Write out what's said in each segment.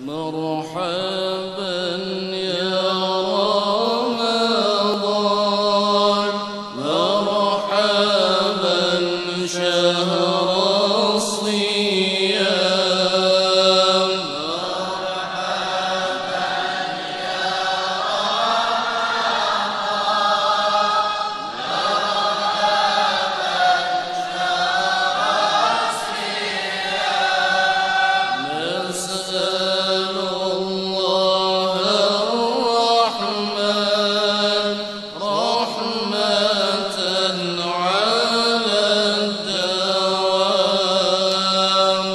مرحبا يا رمضان مرحبا شهر الصيام نسأل الله الرحمن رحمة على الدوام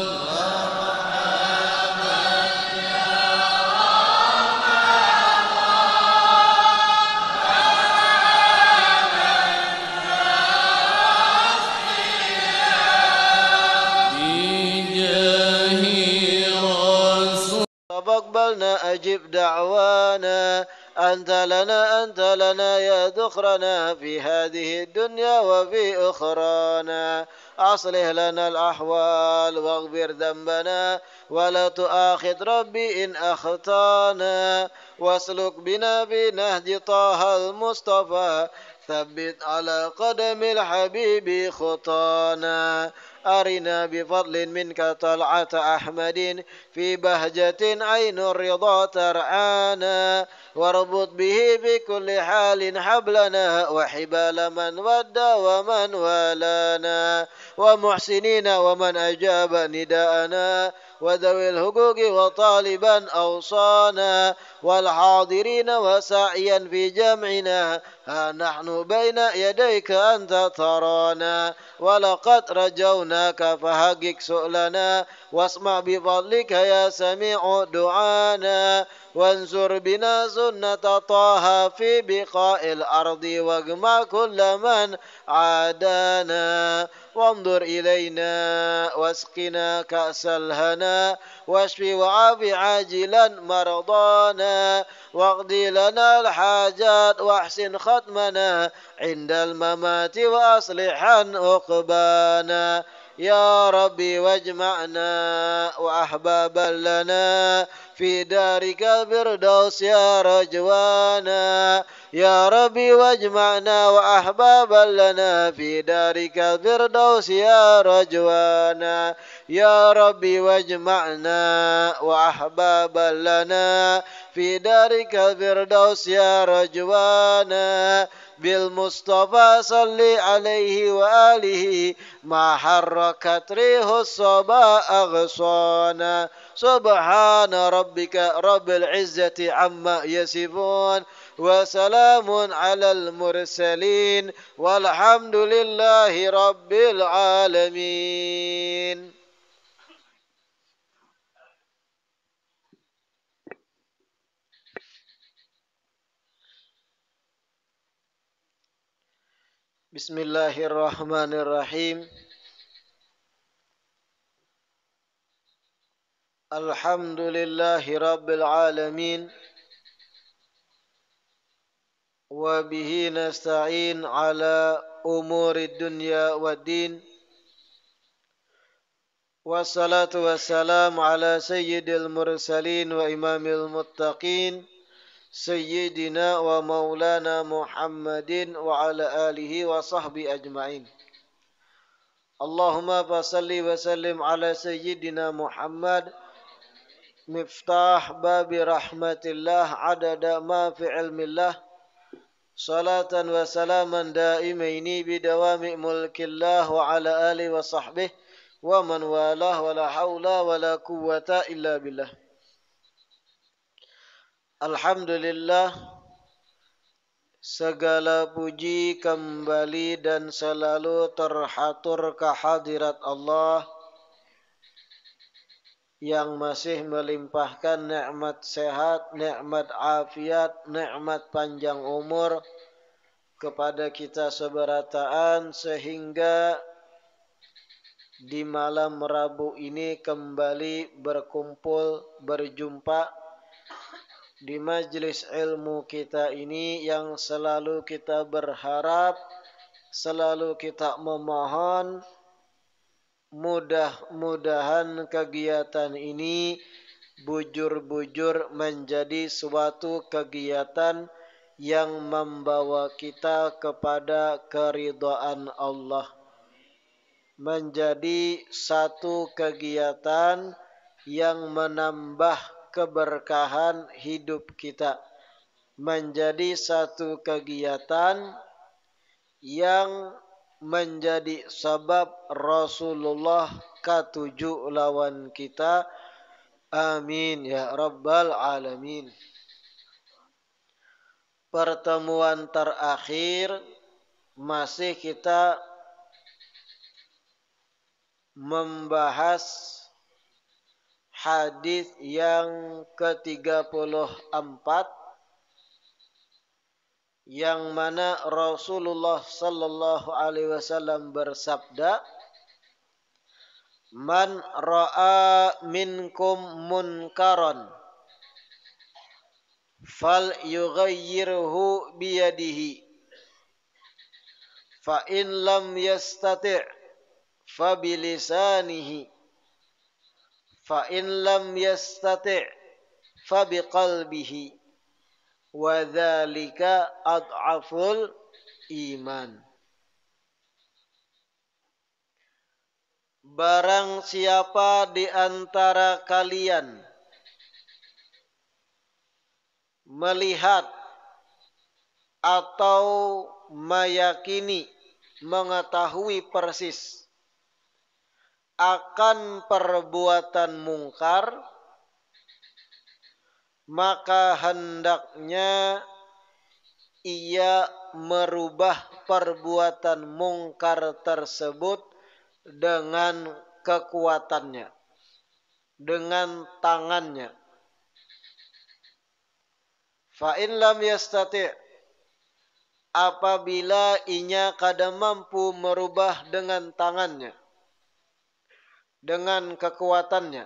بجاه رسول تقبلنا أجب دعوانا أنت لنا يا ذخرنا في هذه الدنيا وفي أخرانا أصلح لنا الأحوال واغفر ذنبنا ولا تؤاخذ ربي إن أخطأنا واسلك بنا بنهج طه المصطفى ثبت على قدم الحبيب خطانا أرنا بفضل منك طلعة أحمد في بهجة عين الرضا ترعانا واربط به بكل حال حبلنا وحبال من ودى ومن والانا ومحسنين ومن أجاب نداءنا وذوي الحقوق وطالبا أوصانا والحاضرين وسعيا في جمعنا ها نحن بين يديك أنت ترانا ولقد رجوناك فحقق سؤلنا واسمع بفضلك يا سميع دعانا وانصر بنا سنة طه في بقاء الأرض واجمع كل من عادانا وانظر إلينا واسقنا كأس الهنا واشف وعاف عاجلا مرضانا واقضي لنا الحاجات واحسن ختمنا عند الممات وأصلحا عقبانا يا ربي واجمعنا وأحبابا لنا في دارك الفردوس يا رجوانا يا ربي واجمعنا وأحبابا لنا في دارك الفردوس يا رجوانا يا ربي واجمعنا وأحبابا لنا في دارك الفردوس يا رجوانا بالمصطفى صل عليه وآله ما حركت ريح الصبا أغصانا سبحان ربك رب العزة عما يصفون وسلام على المرسلين والحمد لله رب العالمين. بسم الله الرحمن الرحيم. الحمد لله رب العالمين وبه نستعين على أمور الدنيا والدين والصلاة والسلام على سيد المرسلين وإمام المتقين سيدنا ومولانا محمد وعلى آله وصحبه أجمعين. اللهم فصل وسلم على سيدنا محمد مفتاح باب رحمة الله عدد ما في علم الله صلاة وسلاما دائمين بدوام ملك الله وعلى آله وصحبه ومن والاه ولا حول ولا قوة إلا بالله. Alhamdulillah, segala puji kembali dan selalu terhatur kehadirat Allah yang masih melimpahkan nikmat sehat, nikmat afiat, nikmat panjang umur kepada kita seberataan sehingga di malam Rabu ini kembali berkumpul berjumpa di majlis ilmu kita ini yang selalu kita berharap, selalu kita memohon mudah-mudahan kegiatan ini bujur-bujur menjadi suatu kegiatan yang membawa kita kepada keridhaan Allah, menjadi satu kegiatan yang menambah keberkahan hidup kita, menjadi satu kegiatan yang menjadi sebab Rasulullah katuju lawan kita. Amin ya rabbal alamin. Pertemuan terakhir masih kita membahas hadis yang ke-34 yang mana Rasulullah sallallahu alaihi wasallam bersabda, "Man ra'a minkum munkaran fal yughayyirhu biyadihi fa in lam yastati' fa bilisanihi fa in lam yastati' fa biqalbihi wa dzalika ad'aful iman." Barang siapa di antara kalian melihat atau meyakini, mengetahui persis akan perbuatan mungkar, maka hendaknya ia merubah perbuatan mungkar tersebut dengan kekuatannya, dengan tangannya. Fa in lam yastati', apabila inya kada mampu merubah dengan tangannya, dengan kekuatannya,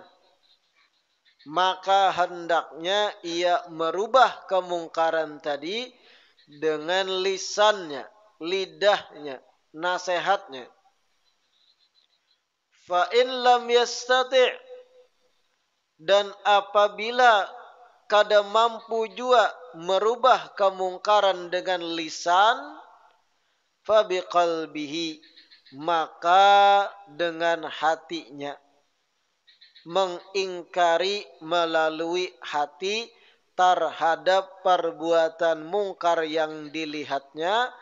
maka hendaknya ia merubah kemungkaran tadi dengan lisannya, lidahnya, nasihatnya. Fa in lam yastati', dan apabila kada mampu juga merubah kemungkaran dengan lisan, fa biqalbihi, maka dengan hatinya, mengingkari melalui hati terhadap perbuatan mungkar yang dilihatnya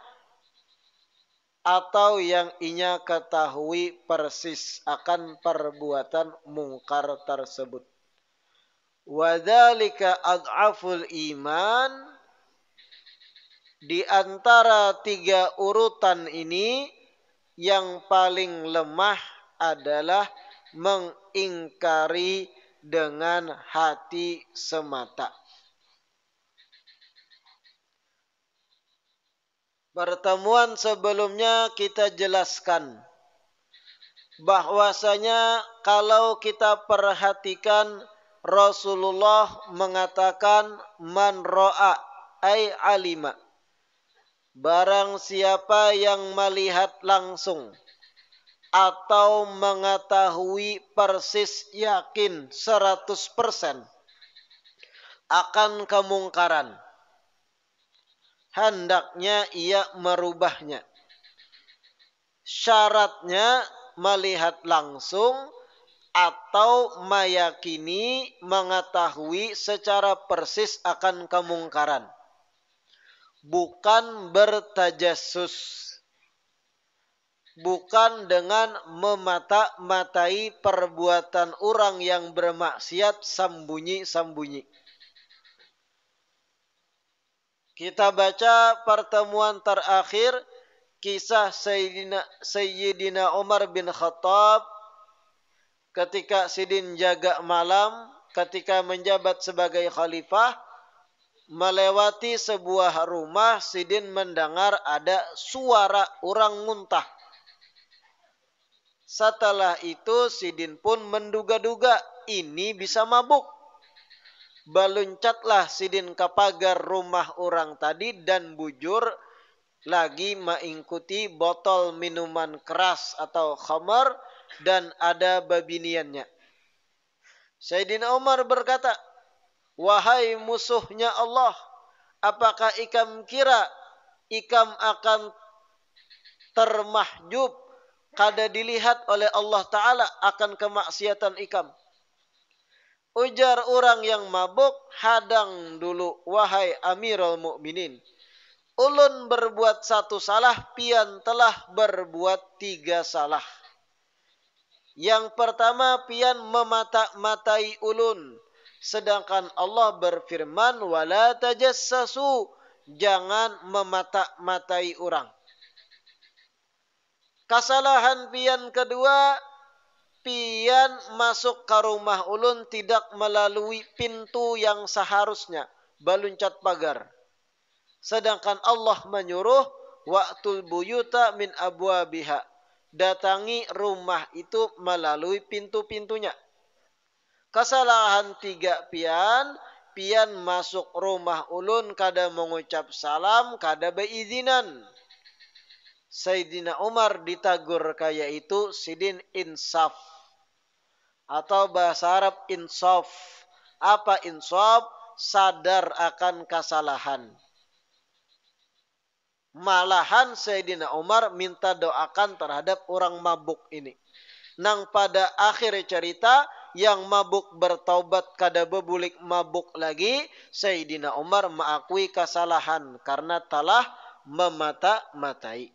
atau yang inya ketahui persis akan perbuatan mungkar tersebut. Wa dzalika ad'aful iman. Di antara tiga urutan ini, yang paling lemah adalah mengingkari dengan hati semata. Pertemuan sebelumnya kita jelaskan bahwasanya kalau kita perhatikan, Rasulullah mengatakan man ra'a ay alima, barang siapa yang melihat langsung atau mengetahui persis, yakin 100% akan kemungkaran, hendaknya ia merubahnya. Syaratnya melihat langsung atau meyakini, mengetahui secara persis akan kemungkaran, bukan bertajassus, bukan dengan memata-matai perbuatan orang yang bermaksiat sembunyi-sembunyi. Kita baca pertemuan terakhir kisah Sayyidina Umar bin Khattab ketika Sidin jaga malam, ketika menjabat sebagai khalifah, melewati sebuah rumah, Sidin mendengar ada suara orang muntah. Setelah itu Sidin pun menduga-duga ini bisa mabuk. Baluncatlah Sidin ke pagar rumah orang tadi dan bujur lagi mengikuti botol minuman keras atau khamar dan ada babiniannya. Sayyidina Umar berkata, wahai musuhnya Allah, apakah ikam kira ikam akan termahjub kada dilihat oleh Allah Ta'ala akan kemaksiatan ikam? Ujar orang yang mabuk, hadang dulu wahai Amirul Mukminin. Ulun berbuat satu salah, pian telah berbuat tiga salah. Yang pertama, pian memata-matai ulun. Sedangkan Allah berfirman, wala tajassasu, jangan memata-matai orang. Kesalahan pian kedua, pian masuk ke rumah ulun tidak melalui pintu yang seharusnya, baluncat pagar. Sedangkan Allah menyuruh wa'tul buyuta min abwabiha, datangi rumah itu melalui pintu-pintunya. Kesalahan tiga pian masuk rumah ulun kada mengucap salam, kada berizinan. Sayyidina Umar ditagur kaya itu sidin insaf. Atau bahasa Arab insaf. Apa insaf? Sadar akan kesalahan. Malahan Sayyidina Umar minta doakan terhadap orang mabuk ini. Nang pada akhir cerita, yang mabuk bertaubat kada bebulik mabuk lagi, Sayyidina Umar mengakui kesalahan karena telah memata-matai.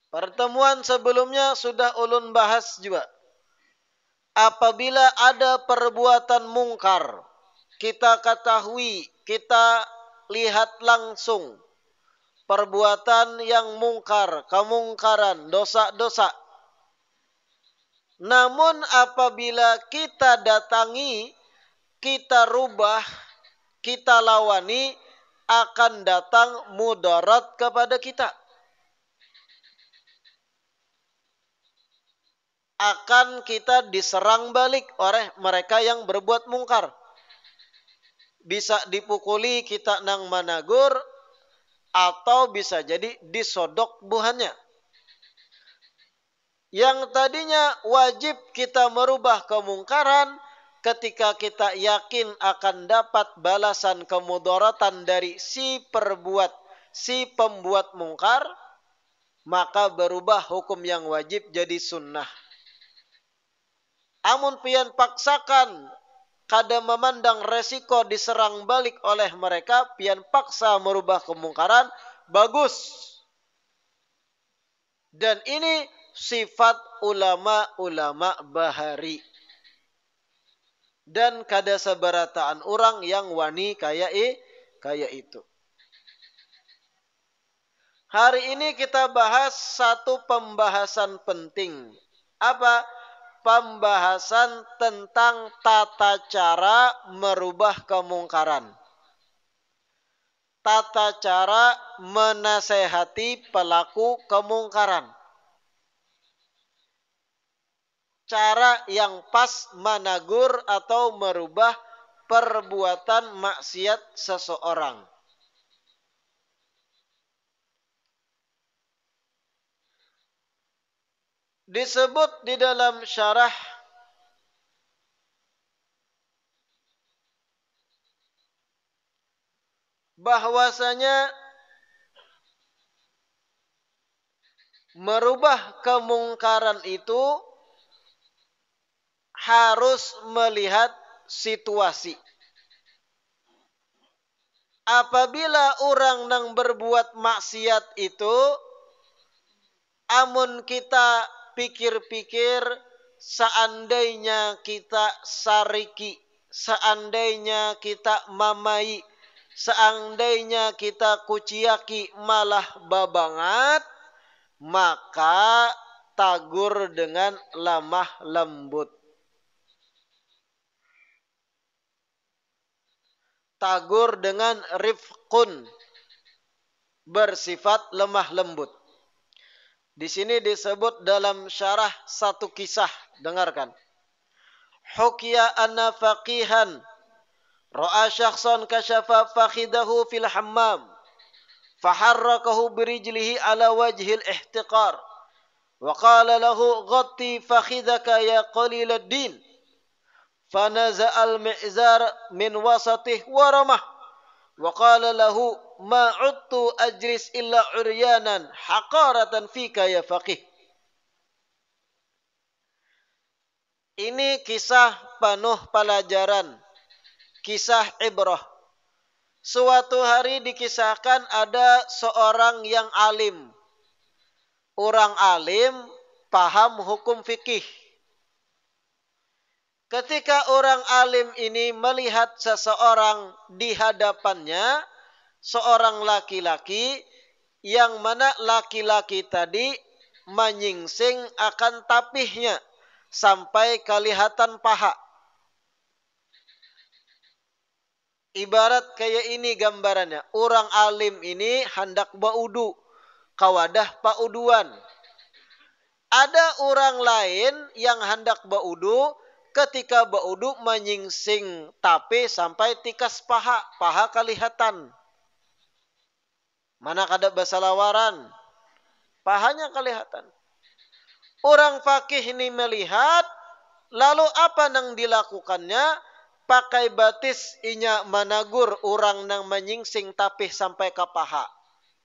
Pertemuan sebelumnya sudah ulun bahas juga. Apabila ada perbuatan mungkar, kita ketahui, kita lihat langsung perbuatan yang mungkar, kemungkaran, dosa-dosa. Namun apabila kita datangi, kita rubah, kita lawani, akan datang mudarat kepada kita. Akan kita diserang balik oleh mereka yang berbuat mungkar. Bisa dipukuli kita nang managur, atau bisa jadi disodok buhannya. Yang tadinya wajib kita merubah kemungkaran, ketika kita yakin akan dapat balasan kemudaratan dari si pembuat mungkar, maka berubah hukum yang wajib jadi sunnah. Amun pian paksakan, kada memandang resiko diserang balik oleh mereka, pian paksa merubah kemungkaran, bagus. Dan ini sifat ulama-ulama bahari. Dan kada seberataan orang yang wani kaya itu. Hari ini kita bahas satu pembahasan penting. Apa? Pembahasan tentang tata cara merubah kemungkaran. Tata cara menasehati pelaku kemungkaran. Cara yang pas menagur atau merubah perbuatan maksiat seseorang. Disebut di dalam syarah bahwasanya merubah kemungkaran itu harus melihat situasi. Apabila orang yang berbuat maksiat itu, amun kita pikir-pikir, seandainya kita sariki, seandainya kita mamai, seandainya kita kuciaki malah babangat, maka tagur dengan lemah lembut. Tagur dengan rifqun, bersifat lemah lembut. Di sini disebut dalam syarah satu kisah, dengarkan. Hukiya anna faqihan ra'a syakhsan kashafa fakhidahu fil hammam faharrakahu birijlihi ala wajhil ihtiqar Wa qala lahu ghatti fakhidhaka ya qalilad din. Fanaza'al mi'zar min wasatih wa ramah. Wa qala lahu ma 'udtu ajlis illa uryanan haqaratan fika ya faqih. Ini kisah penuh pelajaran, kisah ibrah. Suatu hari dikisahkan ada seorang yang alim. Orang alim paham hukum fikih. Ketika orang alim ini melihat seseorang di hadapannya, seorang laki-laki, yang mana laki-laki tadi menyingsing akan tapihnya sampai kelihatan paha. Ibarat kayak ini gambarannya. Orang alim ini hendak baudu, kawadah pauduan. Ada orang lain yang hendak baudu, ketika baudu menyingsing tapi sampai tikas paha, paha kelihatan. Mana kada basalawaran, pahanya kelihatan. Orang fakih ini melihat, lalu apa nang dilakukannya? Pakai batis inya managur orang nang menyingsing tapih sampai ke paha.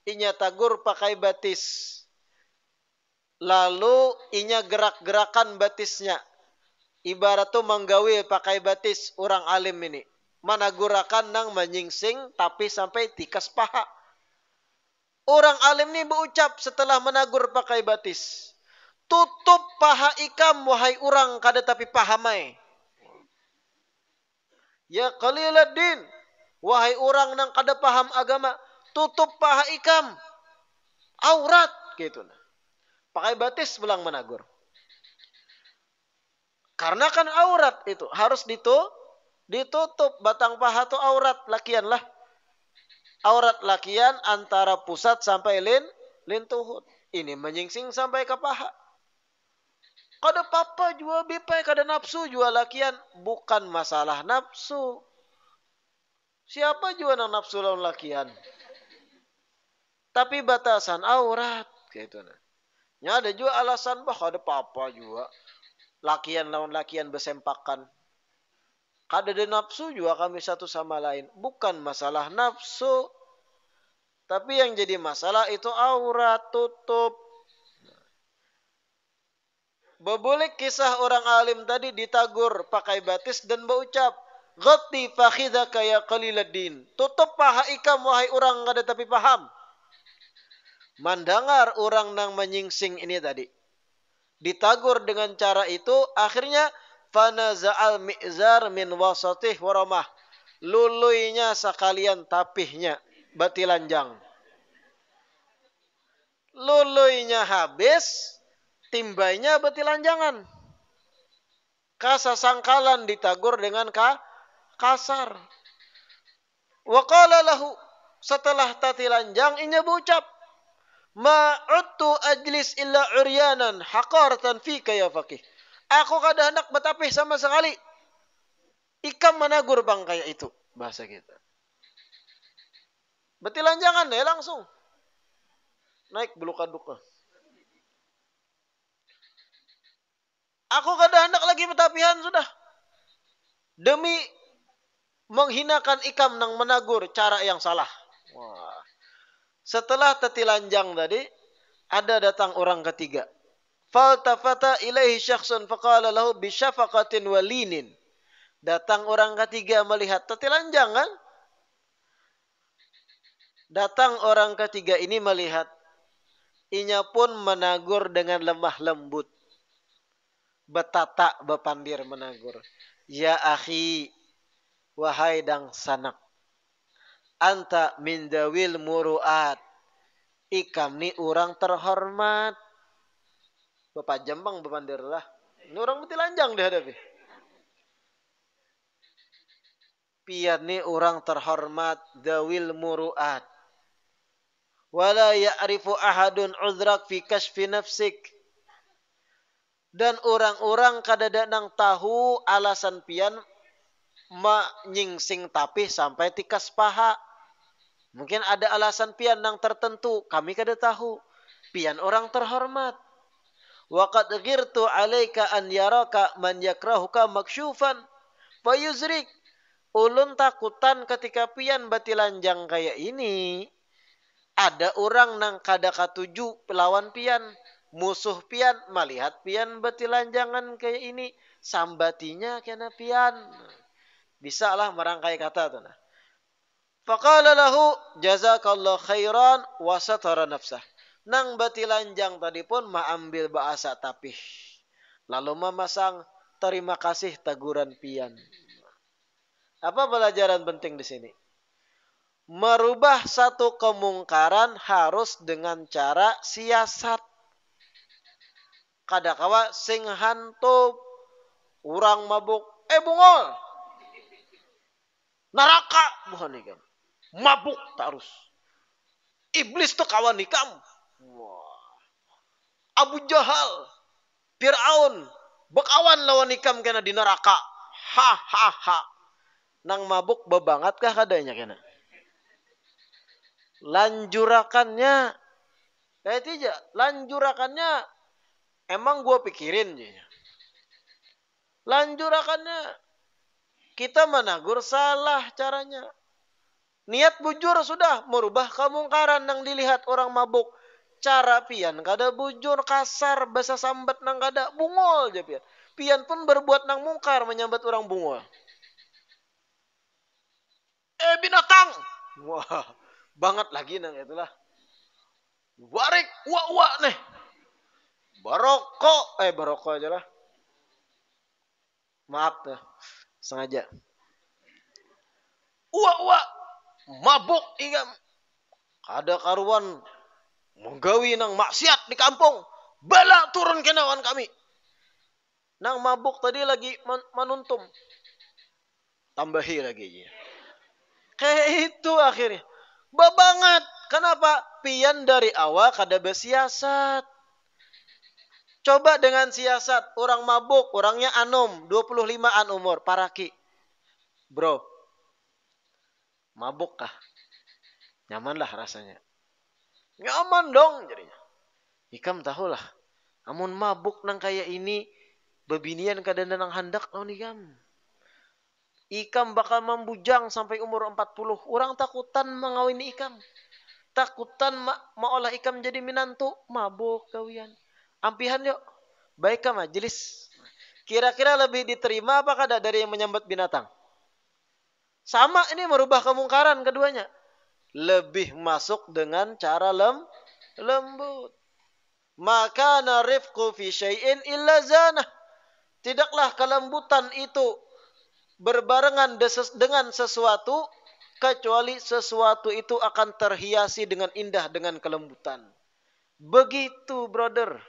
Inya tagur pakai batis. Lalu inya gerak-gerakan batisnya. Ibarat tu menggawi pakai batis orang alim ini. Managurakan nang menyingsing tapih sampai tikas paha. Orang alim ini berucap setelah menagur pakai batis. Tutup paha ikam wahai orang kada tapi pahamai. Ya qaliladdin, wahai orang nang kada paham agama, tutup paha ikam. Aurat gitu nah. Pakai batis belang menagur. Karena kan aurat itu harus ditutup, batang paha tu aurat lakian lah. Aurat lakian antara pusat sampai lin tuhut. Ini menyingsing sampai ke paha. Kada papa jua bipai, kada nafsu jua lakian. Bukan masalah nafsu. Siapa jua nang nafsu lawan lakian? Tapi batasan aurat. Gitu nah. Ya ada juga alasan bah kada papa jua. Lakian lawan lakian bersempakan. Kada ada nafsu juga kami satu sama lain. Bukan masalah nafsu. Tapi yang jadi masalah itu aurat, tutup. Bebulik kisah orang alim tadi ditagur pakai batis dan berucap, "Ghatti fakhidhaka ya qaliladdin." Tutup paha ikam wahai orang kada tapi paham. Mendengar orang nang menyingsing ini tadi ditagur dengan cara itu, akhirnya fanaza'al mi'zar min wasatih waramah. Luluinya sekalian tapihnya batilanjang. Luluinya habis, timbainya betilanjangan. Kasasangkalan ditagur dengan kasar. Wa qala lahu, setelah tatilanjang inya berucap, "Ma'udtu ajlis illa uryanan haqaratan fika ya faqih." Aku kada hendak betapih sama sekali. Ikam managur bang kayak itu. Bahasa kita. Betilanjangan ya langsung. Naik bulu kaduk. Aku kada hendak lagi betapihan sudah. Demi menghinakan ikam nang menagur cara yang salah. Wah. Setelah tetilanjang tadi, ada datang orang ketiga. Faltafata ilaihi syakhsun faqala lahu bisyafaqatin walinin. Datang orang ketiga melihat tetilanjang kan? Datang orang ketiga ini melihat. Inya pun menagur dengan lemah lembut. Betata bepandir menagur. Ya akhi, wahai dang sanak. Anta min dawil muru'at. Ikam ni orang terhormat. Bapak jambang bepandir lah. Ini orang betilanjang dihadapi. Pian ni orang terhormat. Dawil muru'at. Wala ya'rifu ahadun udrak fi kashfi nafsik. Dan orang-orang kadada nang tahu alasan pian menyingsing tapih sampai tikas paha. Mungkin ada alasan pian nang tertentu. Kami kada tahu. Pian orang terhormat. Wa qad ghirtu 'alaika an yaraka man yakrahuka maksyufan fayuzrik. Ulun takutan ketika pian batilanjang kayak ini. Ada orang nang kada katuju pelawan pian. Musuh pian melihat pian batilanjangan kayak ini. Sambatinya kena pian. Bisa lah merangkai kata tu nah. Faqala lahu jazakallah khairan wa satara nafsah. Nang batilanjang tadi pun maambil bahasa tapih. Lalu memasang terima kasih teguran pian. Apa pelajaran penting di sini? Merubah satu kemungkaran harus dengan cara siasat. Kadakawa sing hantu urang mabuk. Bungol. Neraka. Bukan ikam. Mabuk terus. Iblis tuh kawan ikam. Wah. Abu Jahal. Fir'aun. Bekawan lawan ikam kena di neraka. Ha ha ha. Nang mabuk bebangat kah kadanya kena? Lanjurakannya kayak tidak. Lanjurakannya emang gua pikirin. Lanjurakannya kita menagur salah caranya. Niat bujur sudah merubah kemungkaran yang dilihat orang mabuk. Cara pian kada bujur kasar bahasa sambat nang kada bungol aja pian. Pian pun berbuat nang mungkar menyambat orang bungol. Binatang. Wah, banget lagi nang itulah. Warik, wak nih. Barokok aja lah. Maaf tuh, sengaja. Wak, mabuk igam. Ada karuan menggawi nang maksiat di kampung. Bala turun kenawan kami. Nang mabuk tadi lagi manuntum. Tambahi lagi. Kayak itu akhirnya. Babangat. Kenapa? Pian dari awal kada bersiasat. Coba dengan siasat. Orang mabuk. Orangnya anum. 25-an umur. Paraki. Bro. Mabuk kah? Nyaman lah rasanya. Nyaman dong jadinya. Ikam tahulah. Amun mabuk nang kayak ini. Bebinian kada nang handak lawan ikam. Ikam bakal membujang sampai umur 40. Orang takutan mengawini ikam. Takutan maolah ikam jadi minantu. Mabuk kawian. Ampihan yuk. Baik ka majelis. Kira-kira lebih diterima apa kada dari yang menyambat binatang? Sama ini merubah kemungkaran keduanya. Lebih masuk dengan cara lembut. Maka narifku fi syai'in illa zanah. Tidaklah kelembutan itu berbarengan dengan sesuatu kecuali sesuatu itu akan terhiasi dengan indah dengan kelembutan. Begitu, brother.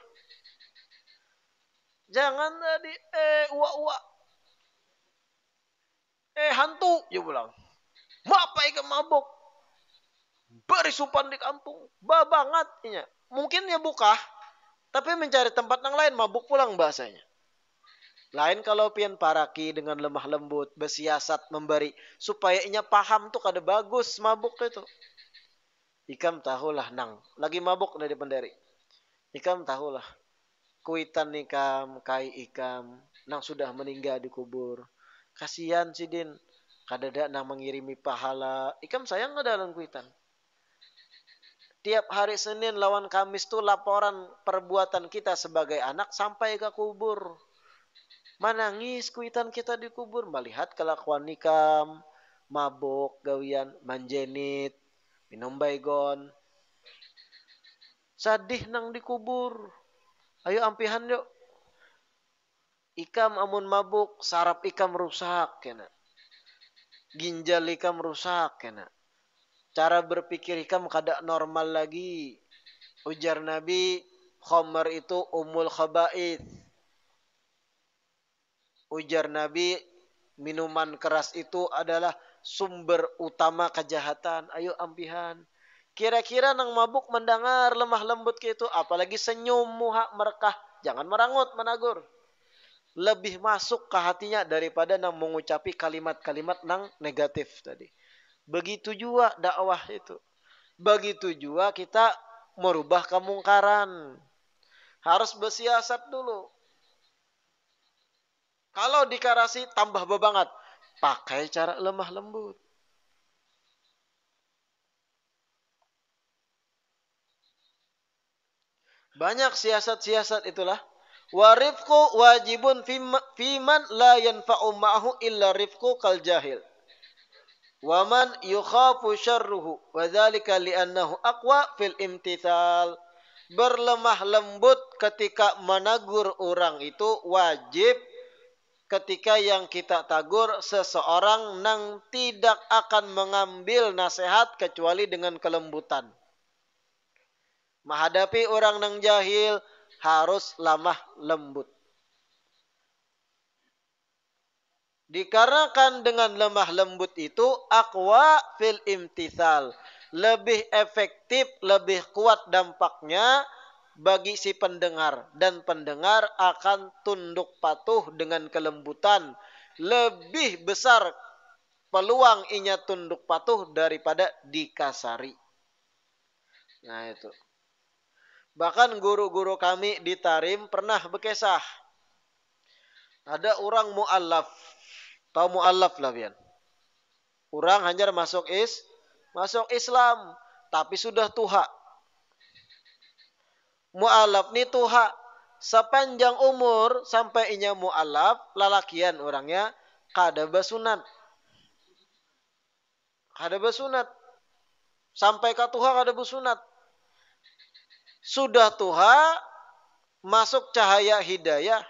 Jangan tadi uak. Hantu, ya bilang. Mapai ke mabuk. Berisupan di kampung. Babangat. Mungkin ya buka, tapi mencari tempat yang lain mabuk pulang bahasanya. Lain kalau pian paraki dengan lemah lembut, bersiasat memberi supaya inya paham tuh kada bagus mabuk itu. Ikam tahulah nang lagi mabuk dari penderi. Ikam tahulah kuitan ikam, kai ikam nang sudah meninggal dikubur. Kasihan si Din, kada ada nang mengirimi pahala. Ikam sayang kada dalam kuitan. Tiap hari Senin lawan Kamis tuh laporan perbuatan kita sebagai anak sampai ke kubur. Manangis kuitan kita dikubur. Melihat kelakuan nikam. Mabuk, gawian, manjenit. Minum baygon. Sadih nang dikubur. Ayo ampihan yuk. Ikam amun mabuk. Sarap ikam rusak. Kena. Ginjal ikam rusak. Kena. Cara berpikir ikam kada normal lagi. Ujar Nabi. Khamar itu umul khaba'ith. Ujar Nabi, minuman keras itu adalah sumber utama kejahatan. Ayo ampihan. Kira-kira nang mabuk mendengar lemah lembut gitu, apalagi senyum muha merekah, jangan merangut menagur. Lebih masuk ke hatinya daripada nang mengucapi kalimat-kalimat nang negatif tadi. Begitu juga dakwah itu. Begitu juga kita merubah kemungkaran. Harus bersiasat dulu. Kalau dikarasi tambah bebangat. Pakai cara lemah lembut. Banyak siasat-siasat itulah. Warifku wajibun fiman la yanfa'u ma'ahu illa rifku kal jahil. Waman yukhafu syarruhu. Wadhalika li'annahu aqwa fil imtithal. Berlemah lembut ketika menegur orang itu wajib ketika yang kita tagur seseorang yang tidak akan mengambil nasihat kecuali dengan kelembutan. Menghadapi orang yang jahil harus lemah lembut. Dikarenakan dengan lemah lembut itu aqwa fil imtithal. Lebih efektif, lebih kuat dampaknya bagi si pendengar. Dan pendengar akan tunduk patuh dengan kelembutan. Lebih besar peluang inya tunduk patuh daripada dikasari. Nah itu. Bahkan guru-guru kami di Tarim pernah berkisah. Ada orang mu'allaf. Tahu mu'allaf lah pian. Orang hanya masuk Islam. Tapi sudah tuha. Mu'allaf ni tuha. Sepanjang umur sampai inya mu'allaf. Lalakian orangnya. Kada basunat. Kada basunat. Sampai ke tuha kada basunat. Sudah tuha. Masuk cahaya hidayah.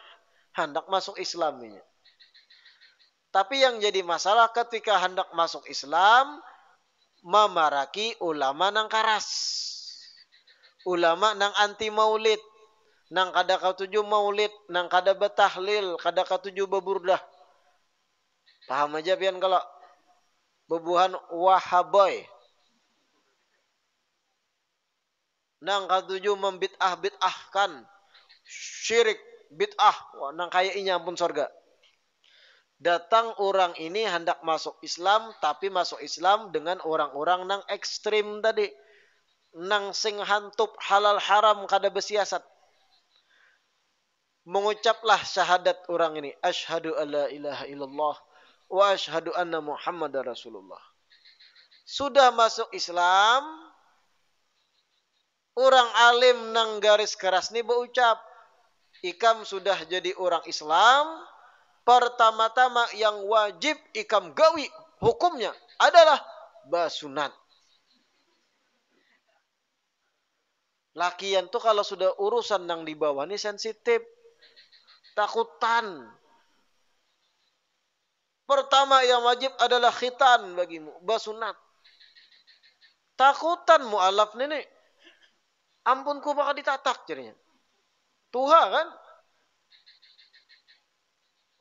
Hendak masuk Islam ini. Tapi yang jadi masalah ketika hendak masuk Islam, memaraki ulama nang karas. Ulama nang anti maulid, nang kada katuju maulid, nang kada betahlil, kada katuju beburdah. Paham aja pian kalau bebuhan wahaboy. Nang katuju membid'ah-bid'ahkan, syirik, bid'ah, wah, nang kaya inya pun sorga. Datang orang ini hendak masuk Islam, tapi masuk Islam dengan orang-orang nang ekstrim tadi. Nang sing hantup halal haram kada bersiasat. Mengucaplah syahadat orang ini. Asyhadu alla ilaha illallah wa asyhadu anna Muhammadar Rasulullah. Sudah masuk Islam, orang alim nang garis keras ni berucap, ikam sudah jadi orang Islam. Pertama-tama yang wajib ikam gawi hukumnya adalah basunat. Lakian tuh kalau sudah urusan yang di bawah ini sensitif. Takutan. Pertama yang wajib adalah khitan bagimu. Basunat. Takutan mu'alaf ini. Ampunku bakal ditatak jadinya. Tuha kan?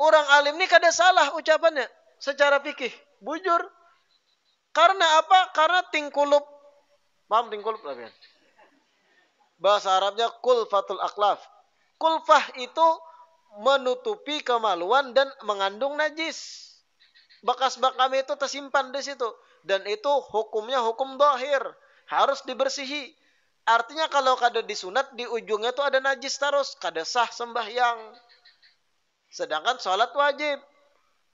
Orang alim ini kada salah ucapannya secara fikih. Bujur. Karena apa? Karena tingkulub. Paham tingkulub lah kan? Bahasa Arabnya kulfatul aklaf. Kulfah itu menutupi kemaluan dan mengandung najis. Bekas bakam itu tersimpan di situ. Dan itu hukumnya hukum dohir. Harus dibersihi. Artinya kalau kada disunat di ujungnya itu ada najis terus. Kada sah sembahyang. Sedangkan sholat wajib.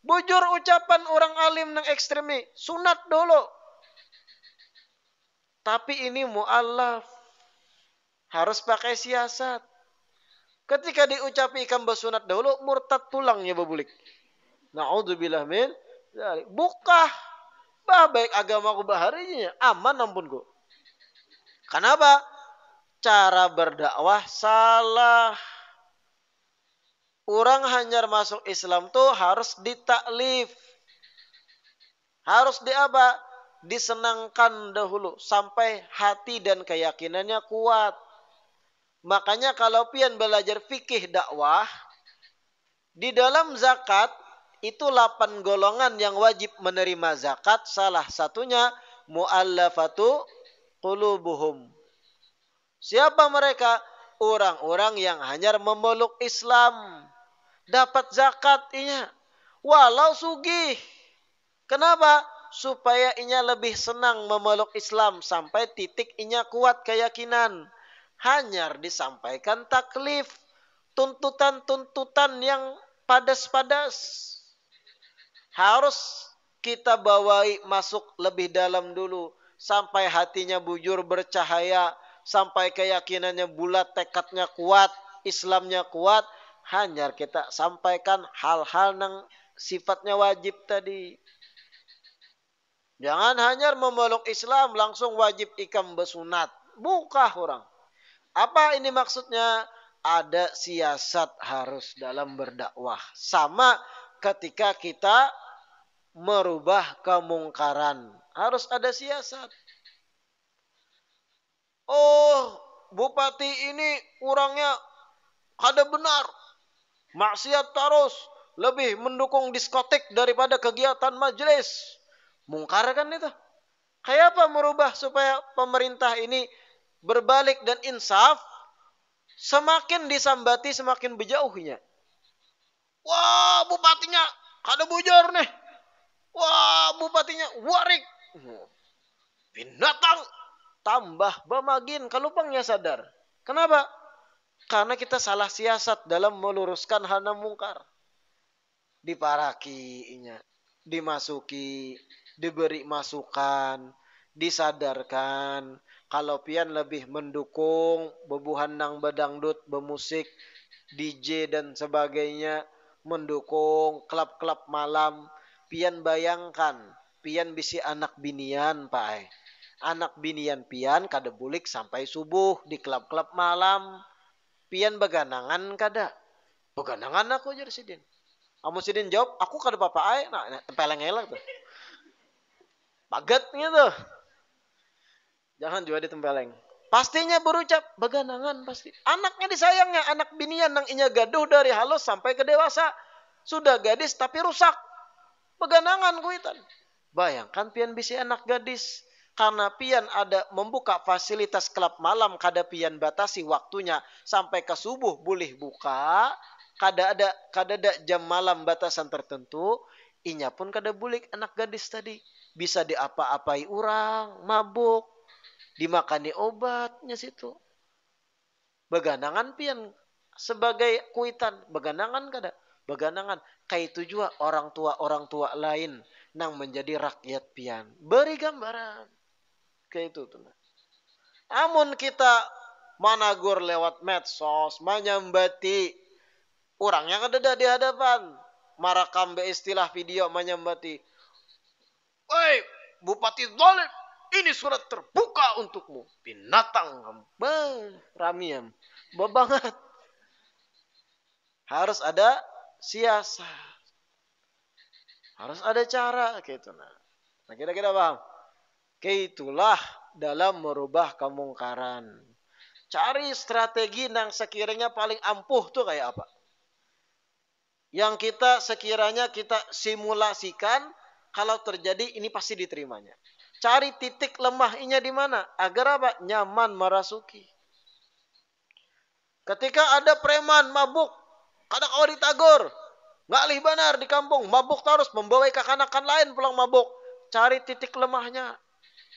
Bujur ucapan orang alim yang ekstremi. Sunat dulu. Tapi ini mu'allaf. Harus pakai siasat. Ketika diucapi ikam bersunat dahulu, murtad tulangnya bebulik. Na'udzubillah min. Bukah. Bah baik agama ku baharinya. Aman ampunku. Kenapa? Cara berdakwah salah. Orang hanya masuk Islam tuh harus ditaklif. Harus apa? Disenangkan dahulu. Sampai hati dan keyakinannya kuat. Makanya kalau pian belajar fikih dakwah. Di dalam zakat. Itu 8 golongan yang wajib menerima zakat. Salah satunya. Mu'allafatu qulubuhum. Siapa mereka? Orang-orang yang hanya memeluk Islam. Dapat zakat inya. Walau sugih. Kenapa? Supaya inya lebih senang memeluk Islam. Sampai titik inya kuat keyakinan. Hanya disampaikan taklif, tuntutan-tuntutan yang padas-padas. Harus kita bawai masuk lebih dalam dulu. Sampai hatinya bujur bercahaya. Sampai keyakinannya bulat, tekadnya kuat, Islamnya kuat. Hanya kita sampaikan hal-hal yang sifatnya wajib tadi. Jangan hanya memeluk Islam langsung wajib ikam bersunat. Bukan orang. Apa ini maksudnya? Ada siasat harus dalam berdakwah. Sama ketika kita merubah kemungkaran. Harus ada siasat. Oh, bupati ini kurangnya kada benar. Maksiat terus. Lebih mendukung diskotik daripada kegiatan majelis. Mungkar kan itu. Kayak apa merubah supaya pemerintah ini berbalik dan insaf? Semakin disambati semakin berjauhnya. Wah, bupatinya kada bujur nih. Wah, bupatinya warik. Binatang. Tambah bamagin. Kalupangnya sadar. Kenapa? Karena kita salah siasat dalam meluruskan hana mungkar. Diparakinya. Dimasuki. Diberi masukan. Disadarkan. Kalau pian lebih mendukung bebuhan nang bedangdut, bemusik, DJ dan sebagainya, mendukung klub-klub malam, pian bayangkan, pian bisi anak binian Pak. Anak binian pian kada bulik sampai subuh di klub-klub malam. Pian beganangan kada? Beganangan aku jadi sidin. Kamu sidin jawab, aku kada apa-apa ay. Nah, tempeleng elak tuh. Pagatnya tuh. Jangan juga ditempeleng. Pastinya berucap, beganangan pasti. Anaknya disayangnya, anak binian nang inya gaduh dari halus sampai ke dewasa. Sudah gadis tapi rusak. Beganangan kuitan. Bayangkan pian bisi anak gadis. Karena pian ada membuka fasilitas klub malam, kada pian batasi waktunya sampai ke subuh boleh buka. Kada ada jam malam batasan tertentu. Inya pun kada bulik anak gadis tadi. Bisa diapa-apai orang, mabuk. Dimakani obatnya situ. Beganangan pian sebagai kuitan. Beganangan kada? Beganangan. Kayak itu juga orang tua lain nang menjadi rakyat pian. Beri gambaran. Kayak itu tuh. Namun kita managur lewat medsos, menyambati orang yang ada di hadapan. Marakam be istilah video menyambati. Woi, Bupati Zalim. Ini surat terbuka untukmu. Binatang kamu. Ramiam. Banget. Harus ada siasat. Harus ada cara. Gitu. Nah, kira-kira paham? Itulah dalam merubah kemungkaran. Cari strategi yang sekiranya paling ampuh tuh kayak apa? Yang kita sekiranya kita simulasikan kalau terjadi ini pasti diterimanya. Cari titik lemahnya di mana agar apa? Nyaman merasuki. Ketika ada preman mabuk, kada kau ditagur, nggak alih banar di kampung, mabuk terus membawa kekanakan lain pulang mabuk. Cari titik lemahnya,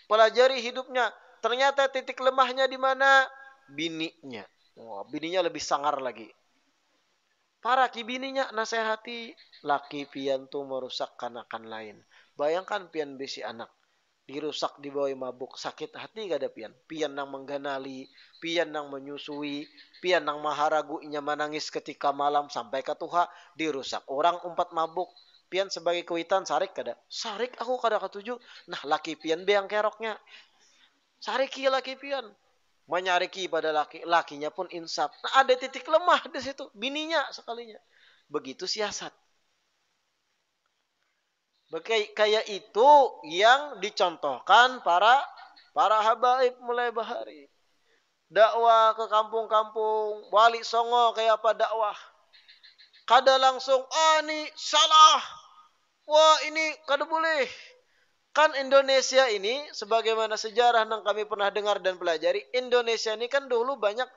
pelajari hidupnya. Ternyata titik lemahnya di mana? Bininya. Wah, bininya lebih sangar lagi. Para kibininya nasihati, laki pian tu merusak kanakan lain. Bayangkan pian besi anak dirusak di bawah mabuk, sakit hati kada pian? Pian nang mengganali, pian nang menyusui, pian nang maharagu inya menangis ketika malam sampai ke tuha, dirusak orang umpat mabuk. Pian sebagai kuitan sarik kada? Sarik aku kada ketuju. Nah laki pian beang keroknya. Sariki laki pian. Menyariki pada lakinya pun insaf. Nah ada titik lemah di situ, bininya sekalinya. Begitu siasat. Kayak itu yang dicontohkan para habaib mulai bahari. Dakwah ke kampung-kampung, wali songo kayak apa dakwah. Kada langsung, ini salah. Wah ini kada boleh. Kan Indonesia ini, sebagaimana sejarah yang kami pernah dengar dan pelajari, Indonesia ini kan dulu banyak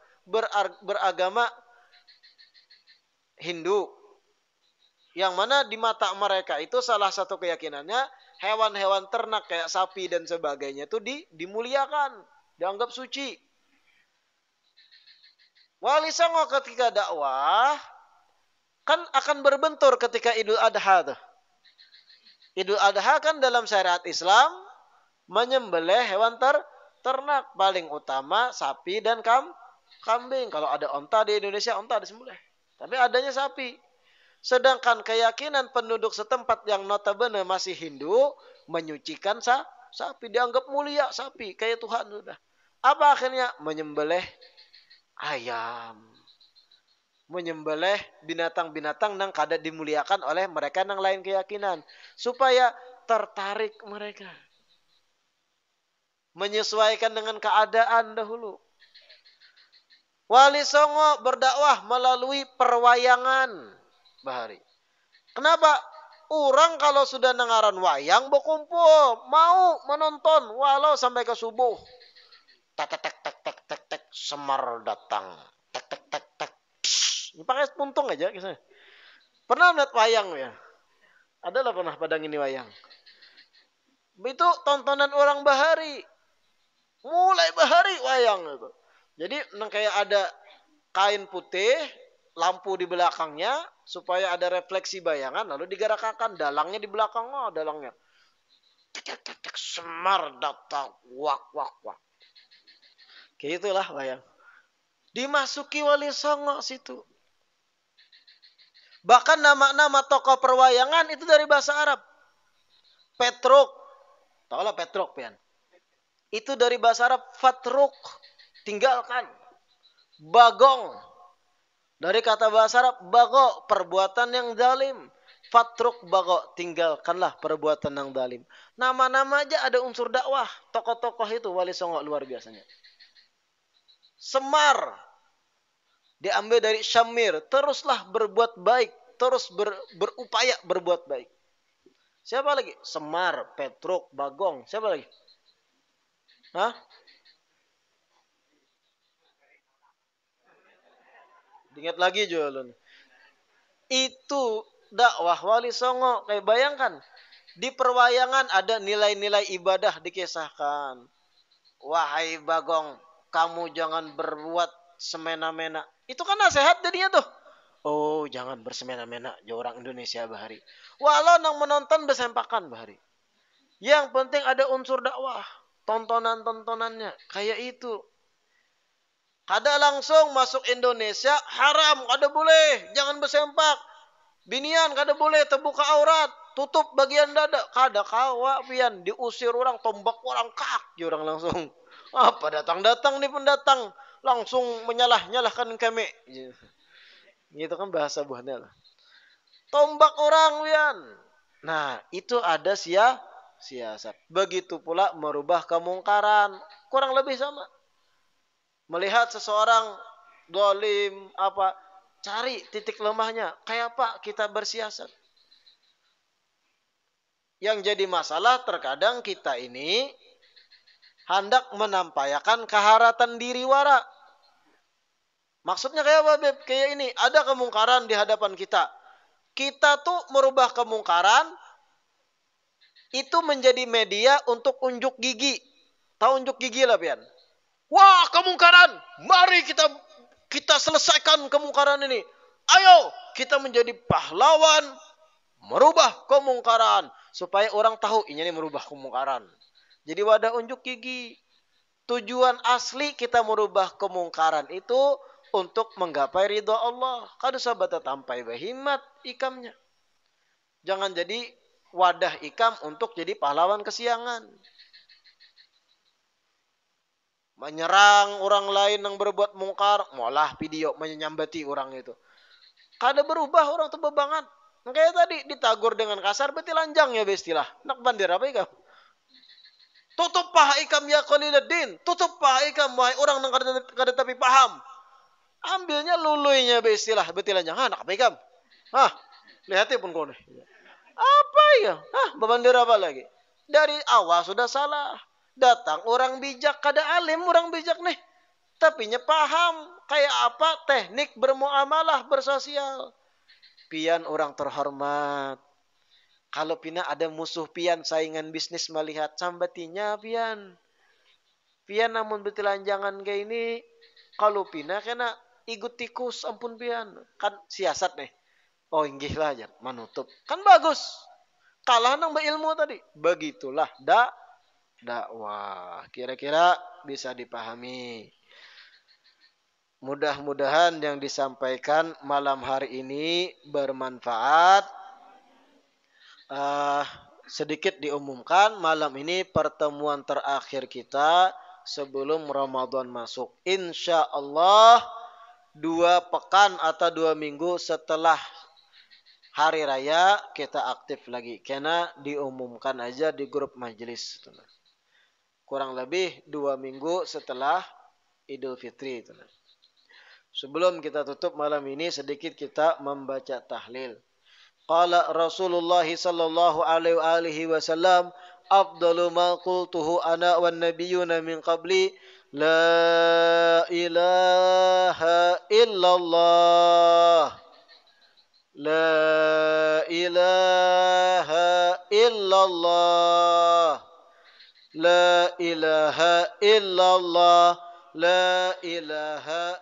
beragama Hindu. Yang mana di mata mereka itu salah satu keyakinannya hewan-hewan ternak kayak sapi dan sebagainya itu dimuliakan, dianggap suci. Wali Songo ketika dakwah kan akan berbentur ketika Idul Adha tuh. Idul Adha kan dalam syariat Islam menyembelih hewan ternak, paling utama sapi dan kambing. Kalau ada onta di Indonesia, onta disembelih. Tapi adanya sapi. Sedangkan keyakinan penduduk setempat yang notabene masih Hindu menyucikan sapi, dianggap mulia sapi, kayak Tuhan sudah. Apa akhirnya? Menyembelih ayam. Menyembelih binatang-binatang yang kada dimuliakan oleh mereka yang lain keyakinan. Supaya tertarik mereka. Menyesuaikan dengan keadaan dahulu. Wali Songo berdakwah melalui perwayangan, Bahari. Kenapa? Orang kalau sudah dengaran wayang berkumpul, mau menonton walau sampai ke subuh. Tek tek tek tek tek tek Semar datang. Tek tek tek tek. Ini pakai puntung aja kisahnya. Pernah melihat wayang ya? Adalah pernah padang ini wayang. Itu tontonan orang Bahari. Mulai Bahari wayang itu. Jadi kayak ada kain putih, lampu di belakangnya supaya ada refleksi bayangan, lalu digerakkan dalangnya di belakang, dalangnya. Semar datang, wak wak wak. Kayak itulah wayang. Dimasuki Wali Songo situ. Bahkan nama-nama tokoh perwayangan itu dari bahasa Arab. Petruk. Tahu lah Petruk, pian. Itu dari bahasa Arab fatruk, tinggalkan. Bagong, dari kata bahasa Arab bago, perbuatan yang zalim. Fatruk bago, tinggalkanlah perbuatan yang zalim. Nama-nama aja ada unsur dakwah. Tokoh-tokoh itu Wali Songo luar biasanya. Semar diambil dari Syamir, teruslah berbuat baik, terus berupaya berbuat baik. Siapa lagi? Semar, Petruk, Bagong. Siapa lagi? Hah? Ingat lagi jualan. Itu dakwah Wali Songo. Kayak bayangkan. Di perwayangan ada nilai-nilai ibadah dikisahkan. Wahai Bagong, kamu jangan berbuat semena-mena. Itu kan nasihat jadinya tuh. Oh, jangan bersemena-mena. Ya orang Indonesia Bahari. Walau nang menonton bersempakan Bahari. Yang penting ada unsur dakwah. Tontonan-tontonannya. Kayak itu. Kada langsung masuk Indonesia, haram, kada boleh, jangan bersempak. Binian kada boleh terbuka aurat, tutup bagian dada. Kada kawa pian, diusir orang, tombak orang kaki orang langsung. Apa datang-datang nih pendatang, langsung menyalah-nyalahkan kami. Gitu kan bahasa buahnya lah. Tombak orang pian. Nah, itu ada siasat. Begitu pula merubah kemungkaran, kurang lebih sama. Melihat seseorang dolim, cari titik lemahnya. Kayak apa kita bersiasat? Yang jadi masalah terkadang kita ini hendak menampakkan keharatan diri wara. Maksudnya kayak apa, Beb? Kayak ini, ada kemungkaran di hadapan kita. Kita tuh merubah kemungkaran, itu menjadi media untuk unjuk gigi. Tahu unjuk gigi lah, Pian? Wah, kemungkaran. Mari kita selesaikan kemungkaran ini. Ayo, kita menjadi pahlawan merubah kemungkaran supaya orang tahu ini merubah kemungkaran. Jadi wadah unjuk gigi. Tujuan asli kita merubah kemungkaran itu untuk menggapai ridha Allah. Kada sahabat tampai bahimat ikamnya. Jangan jadi wadah ikam untuk jadi pahlawan kesiangan. Menyerang orang lain yang berbuat mungkar, malah video menyambati orang itu. Kada berubah orang itu bebangat. Kayak tadi ditagur dengan kasar, berarti lanjang ya bestilah. Nak bandir apa ikam? Tutup paha ikam ya qaliluddin. Tutup paha ikam wahai orang yang kada tapi paham. Ambilnya luluinya bestilah, berarti lanjang. Nak apa ikam? Lihatnya pun kau nih. Apa ya? Bebandir apa lagi? Dari awal sudah salah. Datang orang bijak, kada alim orang bijak nih. Tapi paham kayak apa teknik bermuamalah, bersosial. Pian orang terhormat. Kalau pina ada musuh pian saingan bisnis melihat sambatinya pian. Pian namun betilanjangan kayak ini. Kalau pina kena ikut tikus ampun pian. Kan siasat nih. Oh inggih lah aja manutup. Kan bagus. Kalah nang ilmu tadi. Begitulah dakwah. Kira-kira bisa dipahami. Mudah-mudahan yang disampaikan malam hari ini bermanfaat. Uh, Sedikit diumumkan, malam ini pertemuan terakhir kita sebelum Ramadan masuk. Insya Allah 2 pekan atau 2 minggu setelah hari raya kita aktif lagi. Karena diumumkan aja di grup majelis. Kurang lebih 2 minggu setelah Idul Fitri. Sebelum kita tutup malam ini sedikit kita membaca tahlil. Qala Rasulullah sallallahu alaihi wasallam afdalu ma qultuhu ana wan nabiyyuna min qabli la ilaha illallah la ilaha illallah la ilaha illallah la ilaha